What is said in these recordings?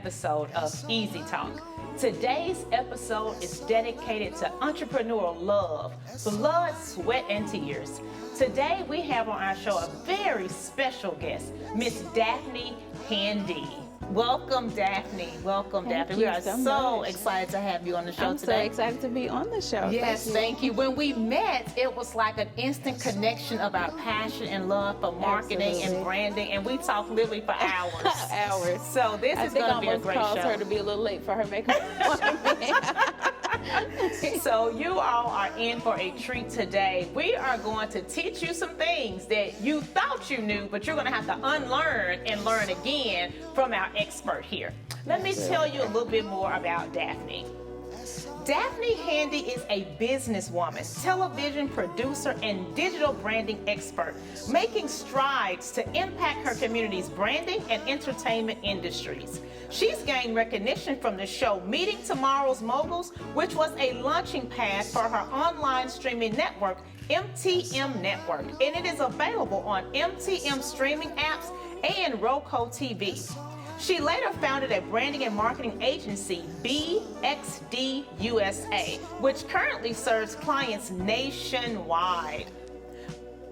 episode of Easy Talk. Today's episode is dedicated to entrepreneurial love, blood, sweat, and tears. Today we have on our show a very special guest, Miss Daphane Handy. Welcome, Daphne. Welcome, Daphne. We are so excited to have you on the show today. I'm so excited to be on the show. Yes, thank you. When we met, it was like an instant connection of our passion and love for marketing and branding, and we talked literally for hours. Hours. So this is going to be a great show. I think I almost caused her to be a little late for her makeup appointment. So you all are in for a treat today. We are going to teach you some things that you thought you knew, but you're going to have to unlearn and learn again from our expert here. Let me tell you a little bit more about Daphne. Daphane Handy is a businesswoman, television producer, and digital branding expert, making strides to impact her community's branding and entertainment industries. She's gained recognition from the show Meeting Tomorrow's Moguls, which was a launching pad for her online streaming network, MTM Network, and it is available on MTM streaming apps and Roku TV. She later founded a branding and marketing agency, BXD USA, which currently serves clients nationwide.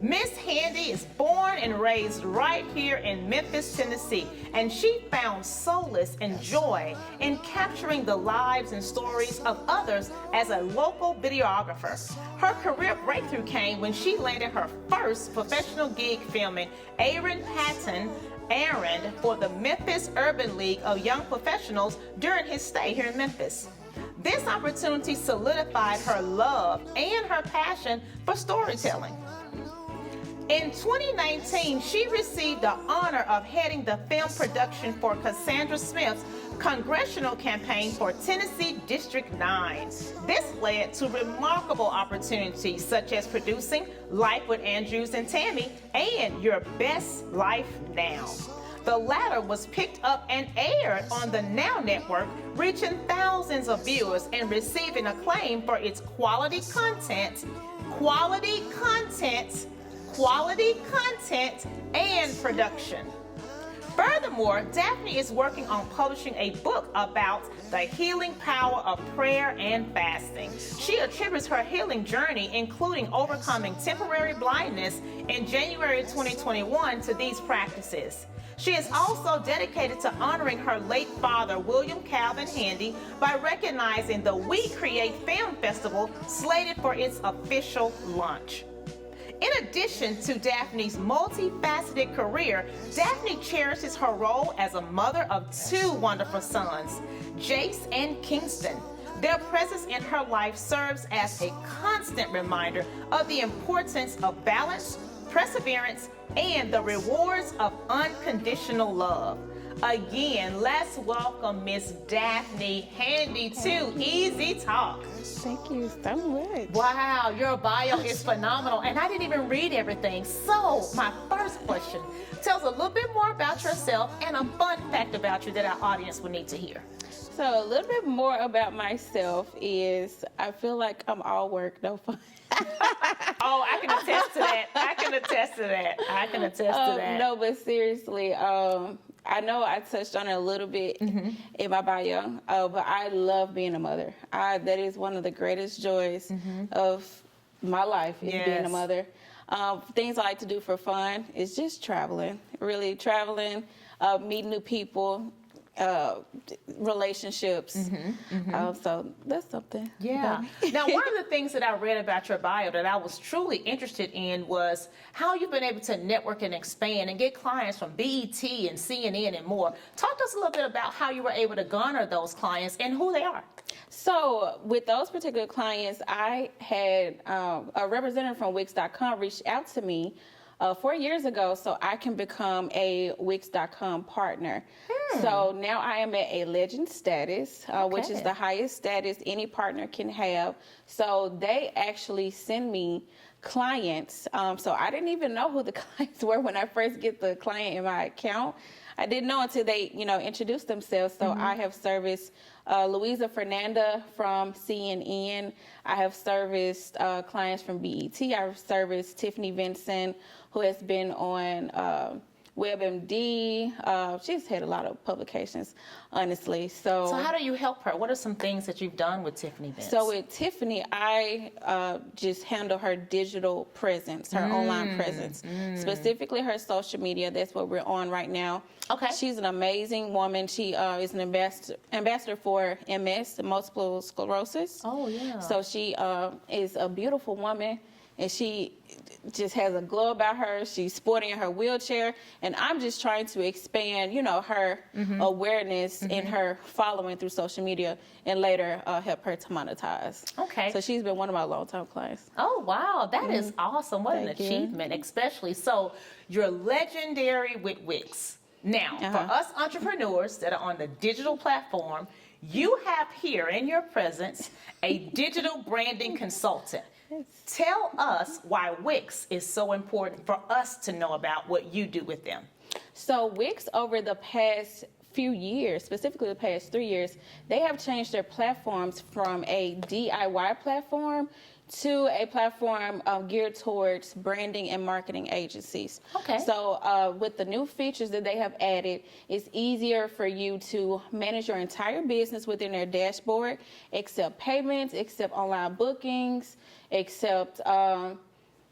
Miss Handy is born and raised right here in Memphis, Tennessee, and she found solace and joy in capturing the lives and stories of others as a local videographer. Her career breakthrough came when she landed her first professional gig filming Aaron Patton errand for the Memphis Urban League of Young Professionals during his stay here in Memphis. This opportunity solidified her love and her passion for storytelling. In 2019, she received the honor of heading the film production for Cassandra Smith's congressional campaign for Tennessee District 9. This led to remarkable opportunities such as producing Life with Andrews and Tammy and Your Best Life Now. The latter was picked up and aired on the Now Network, reaching thousands of viewers and receiving acclaim for its quality content, and production. Furthermore, Daphne is working on publishing a book about the healing power of prayer and fasting. She attributes her healing journey, including overcoming temporary blindness in January 2021, to these practices. She is also dedicated to honoring her late father, William Calvin Handy, by recognizing the We Create Film Festival slated for its official launch. In addition to Daphne's multifaceted career, Daphne cherishes her role as a mother of two wonderful sons, Jace and Kingston. Their presence in her life serves as a constant reminder of the importance of balance, perseverance, and the rewards of unconditional love. Again, let's welcome Miss Daphane Handy to Easy Talk. Thank you so much. Wow, your bio is phenomenal, and I didn't even read everything. So, my first question, tell us a little bit more about yourself and a fun fact about you that our audience will need to hear. So, a little bit more about myself is I feel like I'm all work, no fun. Oh, I can attest to that. I can attest to that. No, but seriously, I know I touched on it a little bit in my bio, but I love being a mother. That is one of the greatest joys of my life, is being a mother. Things I like to do for fun is just traveling, really traveling, meeting new people, relationships. So that's something. Yeah. Now, one of the things that I read about your bio that I was truly interested in was how you've been able to network and expand and get clients from BET and CNN and more. Talk to us a little bit about how you were able to garner those clients and who they are. So with those particular clients, I had a representative from Wix.com reached out to me 4 years ago so I can become a Wix.com partner. So now I am at a legend status, which is the highest status any partner can have. So they actually send me clients. So I didn't even know who the clients were when I first get the client in my account. I didn't know until they, introduced themselves. So I have serviced Louisa Fernanda from CNN. I have serviced clients from BET. I've serviced Tiffany Vincent, who has been on WebMD. She's had a lot of publications, honestly. So how do you help her? What are some things that you've done with Tiffany Vince? So with Tiffany, I just handle her digital presence, her online presence, specifically her social media. That's what we're on right now. Okay. She's an amazing woman. She is an ambassador for MS, multiple sclerosis. Oh, yeah. So she is a beautiful woman, and she just has a glow about her. She's sporting in her wheelchair, and I'm just trying to expand, her awareness and her following through social media, and later help her to monetize. Okay. So she's been one of my long-time clients. Oh, wow. That is awesome. What an Thank you. achievement, especially. So you're legendary with Wix. Now, for us entrepreneurs that are on the digital platform, you have here in your presence a digital branding consultant. Tell us why Wix is so important for us to know about what you do with them. So Wix, over the past few years, specifically the past 3 years, they have changed their platforms from a DIY platform to a platform geared towards branding and marketing agencies. Okay. So with the new features that they have added, it's easier for you to manage your entire business within their dashboard, accept payments, accept online bookings, accept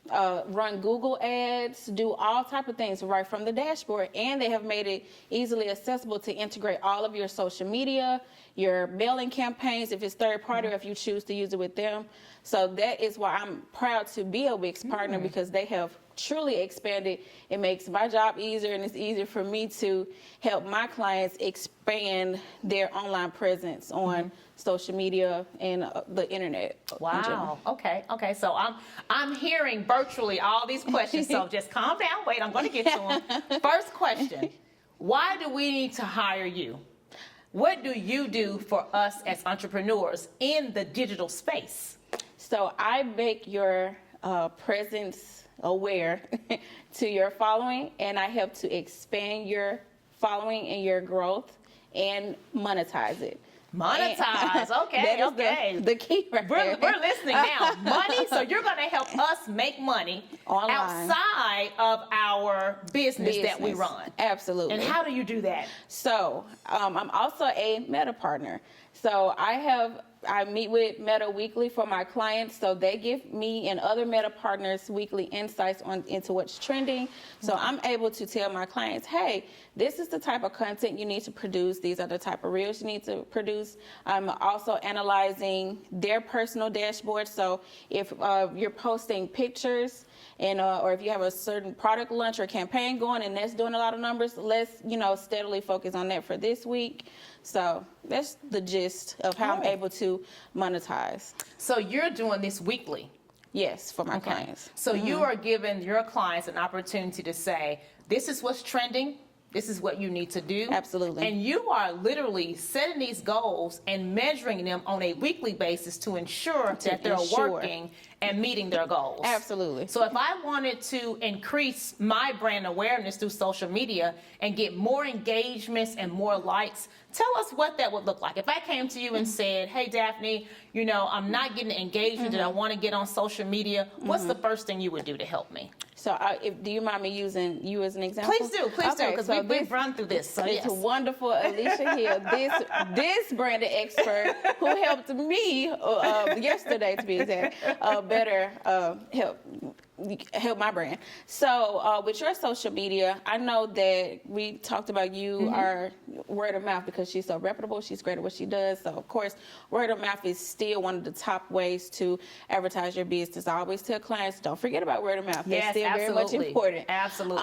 run Google ads, do all type of things right from the dashboard. And they have made it easily accessible to integrate all of your social media, your mailing campaigns, if it's third party, or if you choose to use it with them. So that is why I'm proud to be a Wix partner, because they have truly expanded. It makes my job easier, and it's easier for me to help my clients expand their online presence on social media and the internet. Wow. Okay. So I'm hearing virtually all these questions. So just calm down. Wait, I'm going to get to them. First question: why do we need to hire you? What do you do for us as entrepreneurs in the digital space? So I make your presence aware to your following, and I help to expand your following and your growth and monetize it. Monetize. Okay. The key right there. We're listening now. Money. So you're going to help us make money Online. outside of our business that we run. Absolutely. And how do you do that? So I'm also a Meta partner. So I meet with Meta weekly for my clients, so they give me and other Meta partners weekly insights into what's trending. So I'm able to tell my clients, hey, this is the type of content you need to produce. These are the type of reels you need to produce. I'm also analyzing their personal dashboard. So if you're posting pictures, and or if you have a certain product launch or campaign going and that's doing a lot of numbers, let's steadily focus on that for this week. So that's the gist of how I'm able to monetize. So you're doing this weekly? Yes, for my clients. So you are giving your clients an opportunity to say, this is what's trending. This is what you need to do. Absolutely. And you are literally setting these goals and measuring them on a weekly basis to ensure that they're working and meeting their goals. Absolutely. So if I wanted to increase my brand awareness through social media and get more engagements and more likes, tell us what that would look like. If I came to you and said, hey, Daphne, I'm not getting the engagement that I want to get on social media, what's the first thing you would do to help me? So do you mind me using you as an example? Please do, because we've run through this. So it's wonderful, Alicia Hill, this branded expert who helped me yesterday, to be exact, better help my brand. So with your social media, I know that we talked about you are word of mouth, because she's so reputable. She's great at what she does. So of course, word of mouth is still one of the top ways to advertise your business. I always tell clients, don't forget about word of mouth. Yes, it's still very much important. Absolutely.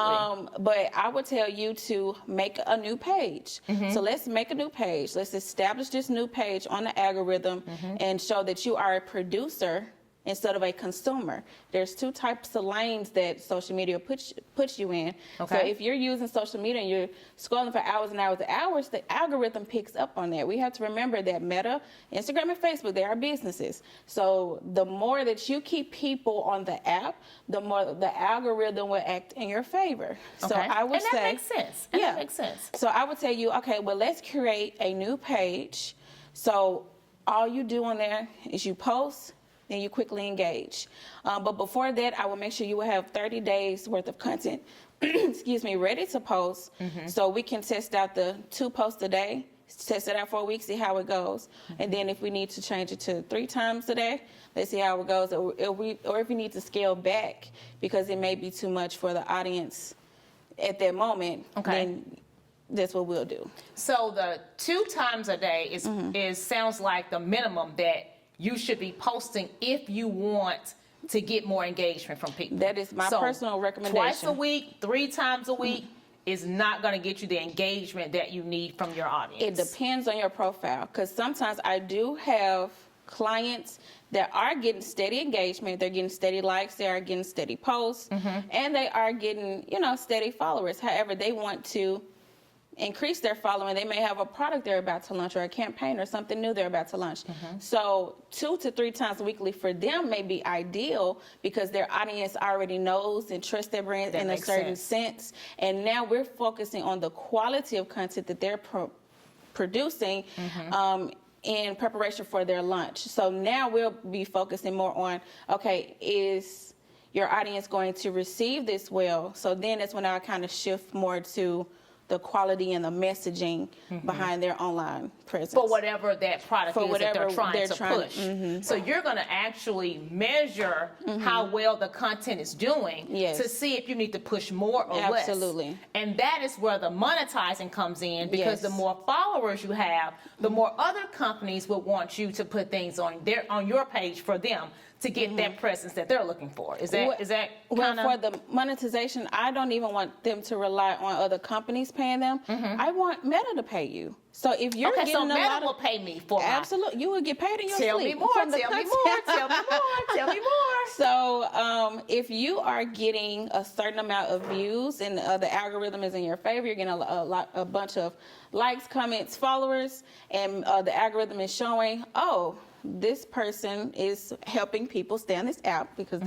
But I would tell you to make a new page. So let's make a new page. Let's establish this new page on the algorithm and show that you are a producer instead of a consumer. There's two types of lanes that social media puts you in. Okay. So if you're using social media and you're scrolling for hours and hours and hours, the algorithm picks up on that. We have to remember that Meta, Instagram, and Facebook, they are businesses. So the more that you keep people on the app, the more the algorithm will act in your favor. So I would say that makes sense. That makes sense. So I would tell you, okay, well, let's create a new page. So all you do on there is you post, then you quickly engage. But before that, I will make sure you will have 30 days worth of content, excuse me, ready to post. So we can test out the 2 posts a day, test it out for a week, see how it goes. And then if we need to change it to 3 times a day, let's see how it goes. Or if we need to scale back because it may be too much for the audience at that moment, then that's what we'll do. So the 2 times a day is sounds like the minimum that you should be posting if you want to get more engagement from people. That is my personal recommendation. Twice a week, 3 times a week is not going to get you the engagement that you need from your audience. It depends on your profile, because sometimes I do have clients that are getting steady engagement, they're getting steady likes, they are getting steady posts, and they are getting, steady followers. However, they want to increase their following. They may have a product they're about to launch or a campaign or something new they're about to launch. So 2 to 3 times weekly for them may be ideal because their audience already knows and trusts their brand in a certain sense. And now we're focusing on the quality of content that they're producing in preparation for their launch. So now we'll be focusing more on, okay, is your audience going to receive this well? So then that's when I kind of shift more to the quality and the messaging behind their online presence. For whatever that product is that they're trying to push. So you're going to actually measure how well the content is doing to see if you need to push more or less. Absolutely. And that is where the monetizing comes in, because the more followers you have, the more other companies will want you to put things on your page for them to get that presence that they're looking for. Is that well, for the monetization, I don't even want them to rely on other companies paying them. I want Meta to pay you. So if you're getting so a Meta lot will pay me for absolutely, you will get paid in your Tell sleep. me more. Tell me more. Tell me more. Tell me more. So if you are getting a certain amount of views and the algorithm is in your favor, you're getting a bunch of likes, comments, followers, and the algorithm is showing, this person is helping people stay on this app because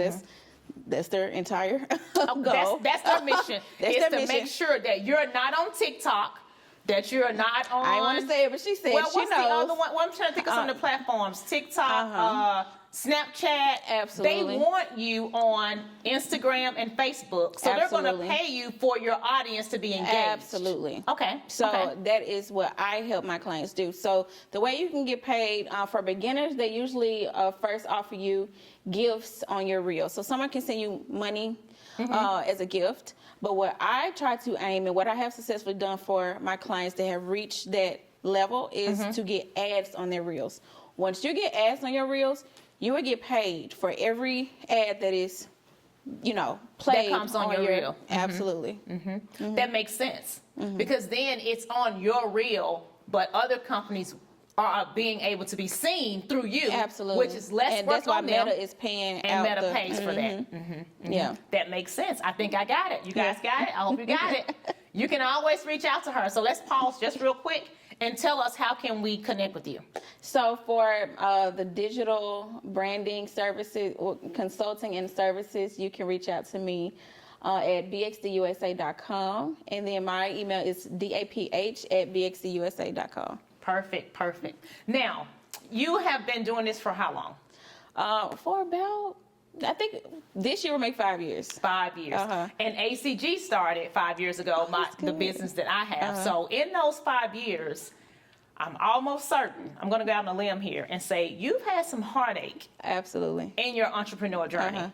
that's their entire goal. That's their mission. It's to make sure that you're not on TikTok, that you're not on. I want to say it, but she said well, she what's knows. the other one? Well, I'm trying to think of some of the platforms. TikTok, Snapchat. Absolutely. They want you on Instagram and Facebook. So they're going to pay you for your audience to be engaged. Absolutely. Okay. So that is what I help my clients do. So the way you can get paid for beginners, they usually first offer you gifts on your reel. So someone can send you money as a gift. But what I try to aim and what I have successfully done for my clients that have reached that level is to get ads on their reels. Once you get ads on your reels, you will get paid for every ad that is, played that comes on your reel. Absolutely. That makes sense because then it's on your reel, but other companies are being able to be seen through you. Absolutely. Which is less and work that's why on them. Meta is paying and out Meta pays for that. Yeah. That makes sense. I think I got it. You guys got it? I hope you got it. You can always reach out to her. So let's pause just real quick and tell us, how can we connect with you? So for the digital branding services, or consulting and services, you can reach out to me at bxdusa.com. And then my email is daph@bxdusa.com. Perfect. Now, you have been doing this for how long? For about, I think this year will make 5 years. 5 years. And ACG started 5 years ago, the business that I have. So in those 5 years, I'm almost certain, I'm going to go out on a limb here and say, you've had some heartache. Absolutely. In your entrepreneur journey.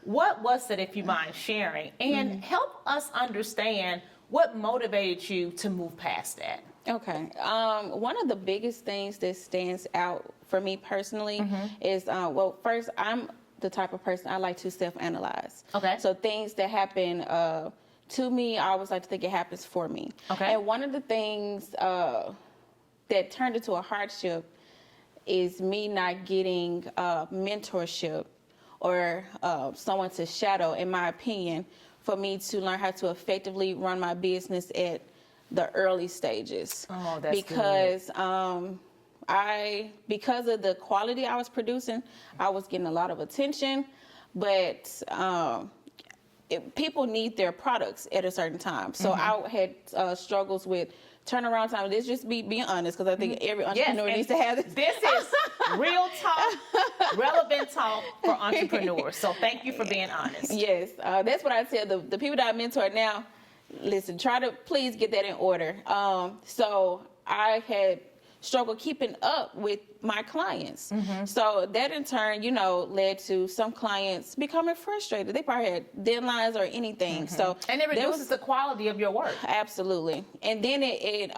What was it, if you mind sharing? And help us understand what motivated you to move past that. Okay. One of the biggest things that stands out for me personally is, first, I'm the type of person I like to self-analyze. Okay. So things that happen to me, I always like to think it happens for me. Okay. And one of the things that turned into a hardship is me not getting mentorship or someone to shadow, in my opinion, for me to learn how to effectively run my business at the early stages. Oh, that's because good. Because of the quality I was producing, I was getting a lot of attention, but people need their products at a certain time. So I had struggles with turnaround time. Let's just being honest, because I think every entrepreneur needs to have this. Real talk, relevant talk for entrepreneurs. So thank you for being honest. Yes, that's what I tell the people that I mentor now. Listen, try to please get that in order. So I had struggled keeping up with my clients. So that in turn, led to some clients becoming frustrated. They probably had deadlines or anything. So and it reduces the quality of your work. Absolutely. And then it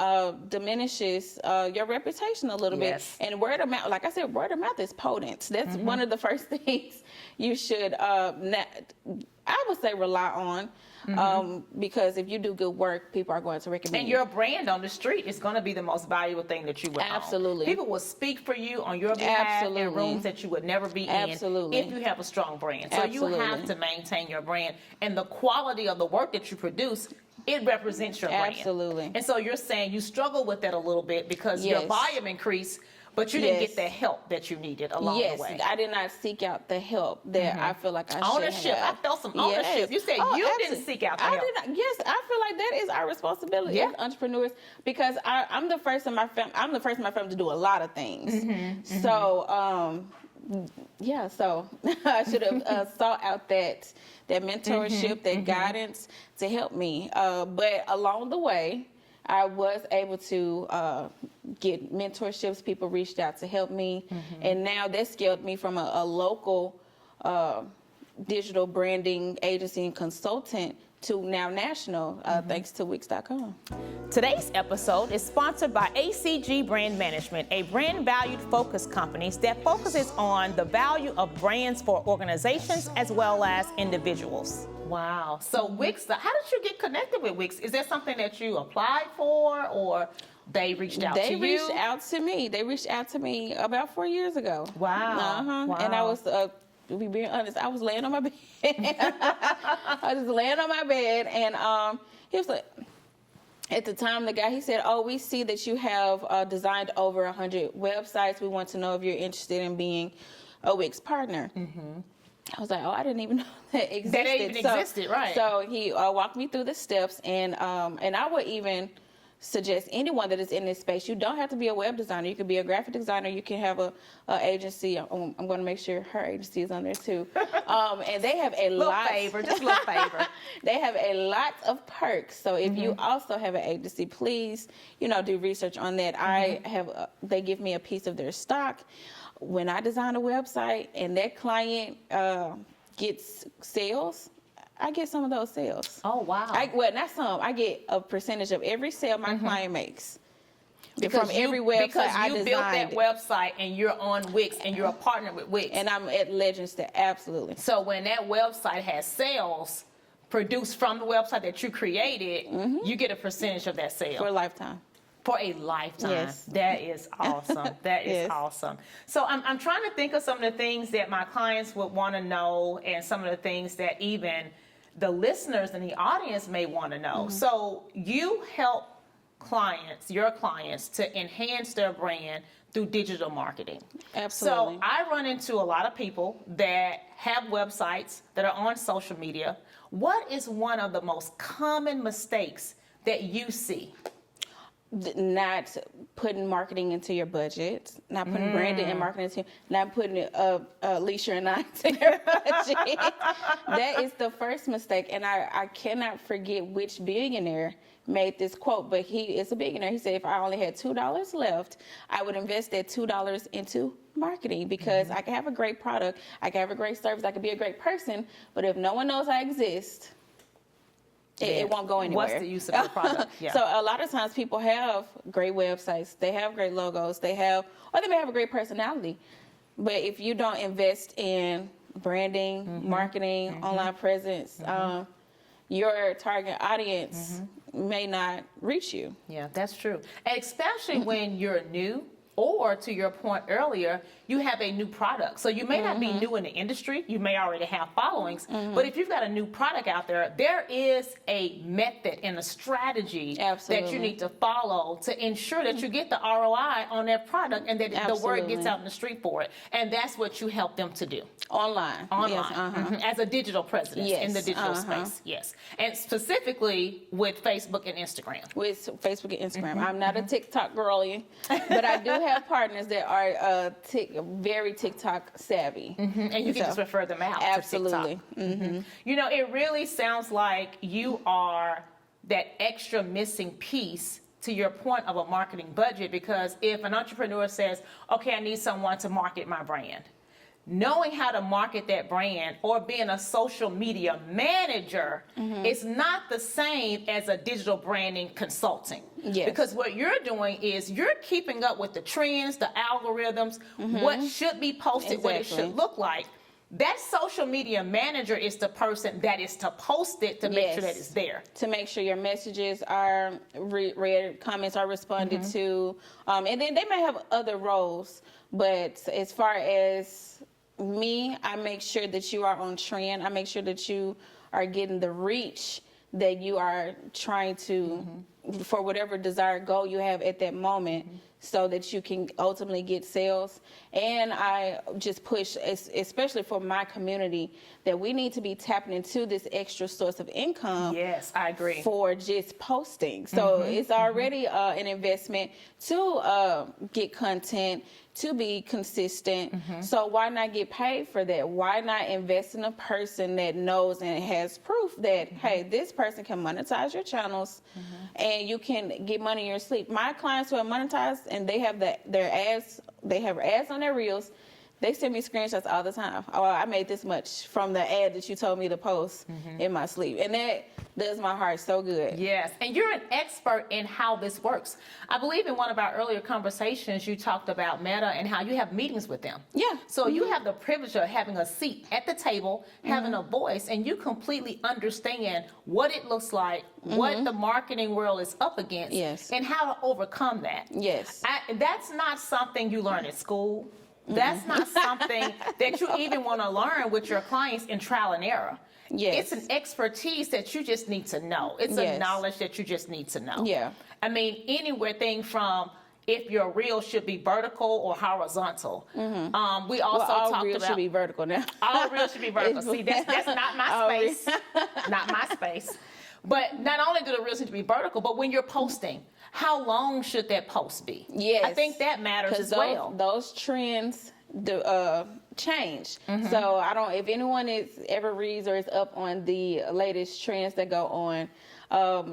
diminishes your reputation a little bit. And word of mouth, like I said, word of mouth is potent. That's one of the first things you should, I would say, rely on. Because if you do good work, people are going to recommend you. And your brand on the street is going to be the most valuable thing that you would own. Absolutely. People will speak for you on your behalf in rooms that you would never be in if you have a strong brand. So you have to maintain your brand, and the quality of the work that you produce, it represents your brand. Absolutely. And so you're saying you struggle with that a little bit because your volume increased, but you didn't get the help that you needed along the way. I did not seek out the help that I feel like I should have. Ownership. I felt some ownership. You said you didn't seek out the help. Yes, I feel like that is our responsibility as entrepreneurs, because I'm the first in my family. I'm the first in my family to do a lot of things. So, so I should have sought out that mentorship, that guidance to help me. But along the way, I was able to get mentorships. People reached out to help me. And now that scaled me from a local digital branding agency and consultant to now national, thanks to Wix.com. Today's episode is sponsored by ACG Brand Management, a brand valued focus company that focuses on the value of brands for organizations as well as individuals. Wow. So Wix, how did you get connected with Wix? Is that something that you applied for, or they reached out to you? They reached out to me. They reached out to me about 4 years ago. Wow. Wow. And I was, to be being honest, I was laying on my bed. I was just laying on my bed, and he was like, at the time, the guy, he said, we see that you have designed over 100 websites. We want to know if you're interested in being a Wix partner. I was like, I didn't even know that existed. That even existed, right. So he walked me through the steps, and I would even suggest anyone that is in this space, you don't have to be a web designer. You could be a graphic designer. You can have a agency. I'm going to make sure her agency is on there too. And they have a lot. Just a little favor. They have a lot of perks. So if you also have an agency, please, do research on that. They give me a piece of their stock. When I design a website and that client gets sales, I get some of those sales. Oh, wow. Not some. I get a percentage of every sale my client makes. Because from every website I designed. Because you built that website and you're on Wix and you're a partner with Wix. And I'm at Legends to absolutely. So when that website has sales produced from the website that you created, you get a percentage of that sale. For a lifetime. For a lifetime. Yes. That is awesome. That is awesome. So I'm trying to think of some of the things that my clients would want to know, and some of the things that even the listeners and the audience may want to know. So you help your clients to enhance their brand through digital marketing. Absolutely. So I run into a lot of people that have websites that are on social media. What is one of the most common mistakes that you see? Not putting marketing into your budget, not putting branding and marketing into, not putting Alicia and I into your budget. That is the first mistake. And I cannot forget which billionaire made this quote, but he is a billionaire. He said, if I only had $2 left, I would invest that $2 into marketing, because I can have a great product, I can have a great service, I can be a great person, but if no one knows I exist, it won't go anywhere. What's the use of the product? Yeah. So a lot of times people have great websites, they have great logos, or they may have a great personality. But if you don't invest in branding, marketing, online presence, your target audience may not reach you. Yeah, that's true. And especially when you're new, or to your point earlier, you have a new product. So you may not be new in the industry. You may already have followings. But if you've got a new product out there, there is a method and a strategy that you need to follow to ensure that you get the ROI on that product, and that the word gets out in the street for it. And that's what you help them to do. Online. Yes, as a digital presence in the digital space. Yes. And specifically with Facebook and Instagram. With Facebook and Instagram. I'm not a TikTok girlie, but I do have have partners that are very TikTok savvy. And you can just refer them out Absolutely. to TikTok. You know, it really sounds like you are that extra missing piece to your point of a marketing budget, because if an entrepreneur says, okay, I need someone to market my brand, knowing how to market that brand or being a social media manager is not the same as a digital branding consulting. Yes. Because what you're doing is you're keeping up with the trends, the algorithms, what should be posted, what it should look like. That social media manager is the person that is to post it to make sure that it's there. To make sure your messages are read, comments are responded to. And then they may have other roles, but as far as me, I make sure that you are on trend. I make sure that you are getting the reach that you are trying to, for whatever desired goal you have at that moment, so that you can ultimately get sales. And I just push, especially for my community, that we need to be tapping into this extra source of income. Yes, I agree. For just posting. So it's already an investment to get content, to be consistent. So why not get paid for that? Why not invest in a person that knows and has proof that, hey, this person can monetize your channels and you can get money in your sleep. My clients who are monetized and they have their ads, they have ads on their reels, they send me screenshots all the time. Oh, I made this much from the ad that you told me to post in my sleep. And that does my heart so good. Yes, and you're an expert in how this works. I believe in one of our earlier conversations, you talked about Meta and how you have meetings with them. Yeah. So you have the privilege of having a seat at the table, having a voice, and you completely understand what it looks like, what the marketing world is up against, Yes. and how to overcome that. Yes. That's not something you learn at school. That's not something that you even want to learn with your clients in trial and error. Yes. It's an expertise that you just need to know. It's a knowledge that you just need to know. Yeah. I mean, anything from if your reel should be vertical or horizontal. We also all talked reels about should be vertical now. all reels should be vertical. See, that's not my space. Not my space. But not only do the reels need to be vertical, but when you're posting, how long should that post be? Yes. I think that matters as well. Those trends change. So I don't, if anyone ever reads or is up on the latest trends that go on,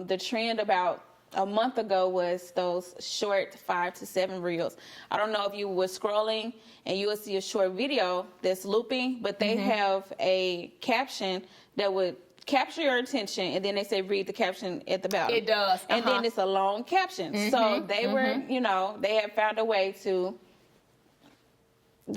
the trend about a month ago was those short 5 to 7 reels. I don't know if you were scrolling and you will see a short video that's looping, but they have a caption that would capture your attention, and then they say read the caption at the bottom. It does. And then it's a long caption. So they were, they had found a way to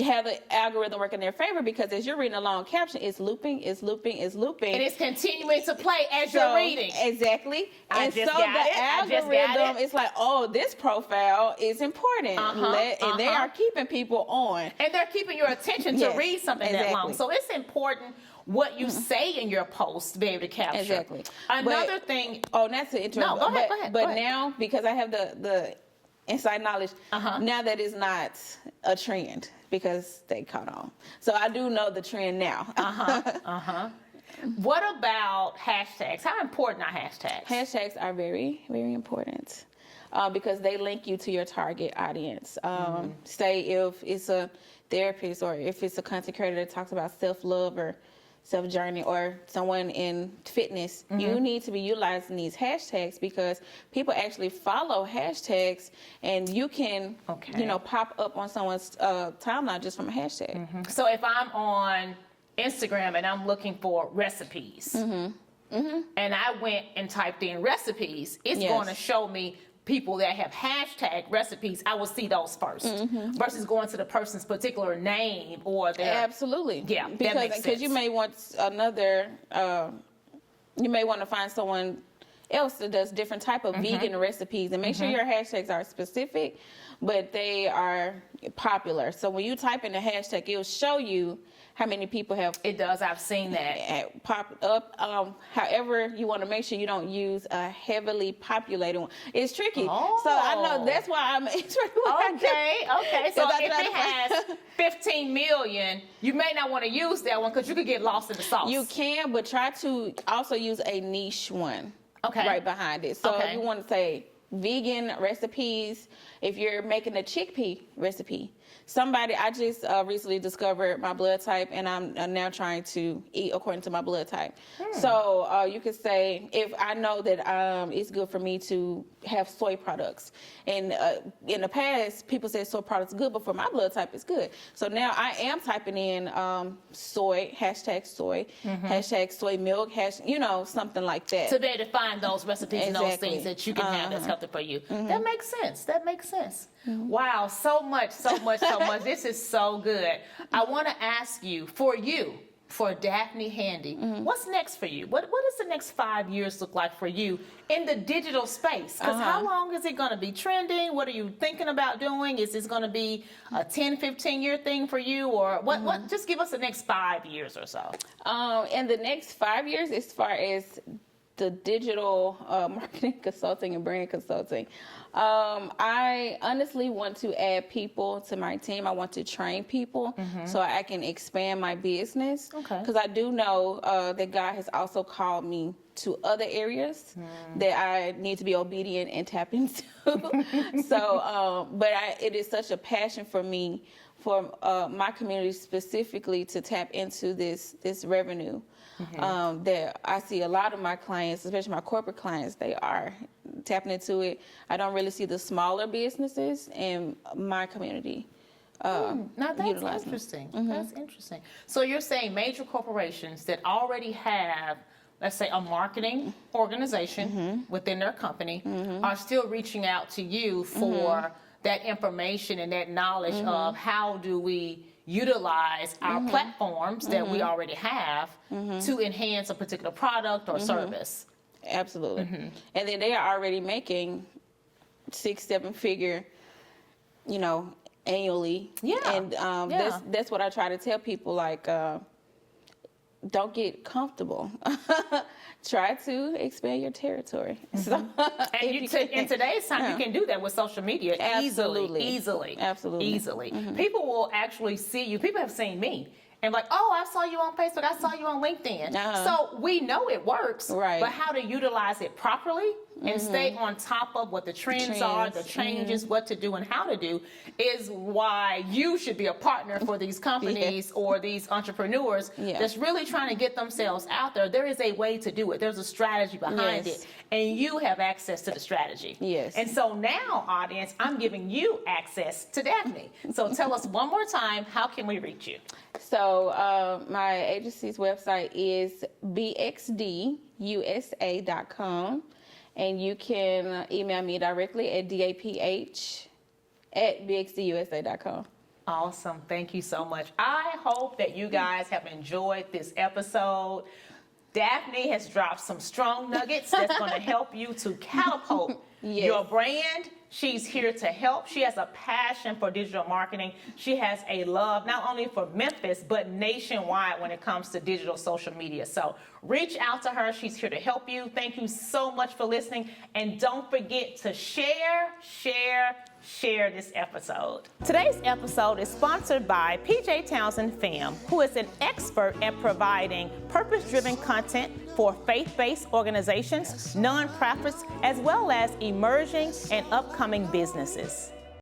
have the algorithm work in their favor, because as you're reading a long caption, it's looping, it's looping, it's looping. And it's continuing to play as you're reading. Exactly. I just got it. Algorithm is like, oh, this profile is important. And they are keeping people on. And they're keeping your attention to read something that long. So it's important what you say in your post to be able to capture. Exactly. Another thing. Oh, not to interrupt. No, go ahead. But now, because I have the inside knowledge, now that is not a trend because they caught on. So I do know the trend now. What about hashtags? How important are hashtags? Hashtags are very, very important because they link you to your target audience. Say if it's a therapist or if it's a content creator that talks about self-love or self-journey, or someone in fitness, you need to be utilizing these hashtags because people actually follow hashtags, and you can, pop up on someone's timeline just from a hashtag. So if I'm on Instagram and I'm looking for recipes, and I went and typed in recipes, it's going to show me people that have hashtag recipes. I will see those first versus going to the person's particular name or their. Absolutely. Yeah, because you may want another. You may want to find someone else that does different type of vegan recipes, and make sure your hashtags are specific, but they are popular. So when you type in the hashtag, it'll show you how many people have. It does. I've seen that pop up. However, you want to make sure you don't use a heavily populated one. It's tricky. Oh. So I know that's why I'm. Okay. So if it has 15 million, you may not want to use that one because you could get lost in the sauce. You can, but try to also use a niche one. Okay. Right behind it. So if you want to say vegan recipes, if you're making a chickpea recipe. I just recently discovered my blood type, and I'm now trying to eat according to my blood type. So you could say, if I know that it's good for me to have soy products, and in the past people said soy products good, but for my blood type it's good. So now I am typing in soy, hashtag soy, hashtag soy milk, something like that. To be able to find those recipes and those Exactly. things that you can have that's healthy for you. That makes sense. That makes sense. Wow, so much. This is so good. I want to ask you, for Daphne Handy, what's next for you? What does the next 5 years look like for you in the digital space? Because how long is it going to be trending? What are you thinking about doing? Is this going to be a 10, 15-year thing for you? Or what? Just give us the next 5 years or so. In the next 5 years, as far as the digital marketing consulting and brand consulting, I honestly want to add people to my team. I want to train people so I can expand my business. Okay. Because I do know that God has also called me to other areas that I need to be obedient and tap into. So, it is such a passion for me, for my community specifically, to tap into this revenue. That I see a lot of my clients, especially my corporate clients, they are tapping into it. I don't really see the smaller businesses in my community. Now that's utilizing. interesting. That's interesting. So you're saying major corporations that already have, let's say, a marketing organization within their company are still reaching out to you for that information and that knowledge of how do we utilize our platforms that we already have to enhance a particular product or service. Absolutely. And then they are already making 6-7 figure, annually. Yeah. And that's what I try to tell people, like, don't get comfortable. Try to expand your territory. So, in today's time, you can do that with social media easily. Absolutely. People will actually see you. People have seen me. And like, oh, I saw you on Facebook, I saw you on LinkedIn. So we know it works, right? But how to utilize it properly and stay on top of what the trends are, the changes, what to do and how to do, is why you should be a partner for these companies or these entrepreneurs that's really trying to get themselves out there. There is a way to do it. There's a strategy behind it, and you have access to the strategy. Yes. And so now, audience, I'm giving you access to Daphne. So tell us one more time, how can we reach you? So my agency's website is bxdusa.com, and you can email me directly at daph@bxdusa.com. Awesome. Thank you so much. I hope that you guys have enjoyed this episode. Daphne has dropped some strong nuggets that's going to help you to catapult your brand. She's here to help. She has a passion for digital marketing. She has a love not only for Memphis, but nationwide when it comes to digital social media. So reach out to her. She's here to help you. Thank you so much for listening. And don't forget to share this episode. Today's episode is sponsored by PJ Townsend Fam, who is an expert at providing purpose-driven content for faith-based organizations, nonprofits, as well as emerging and upcoming businesses.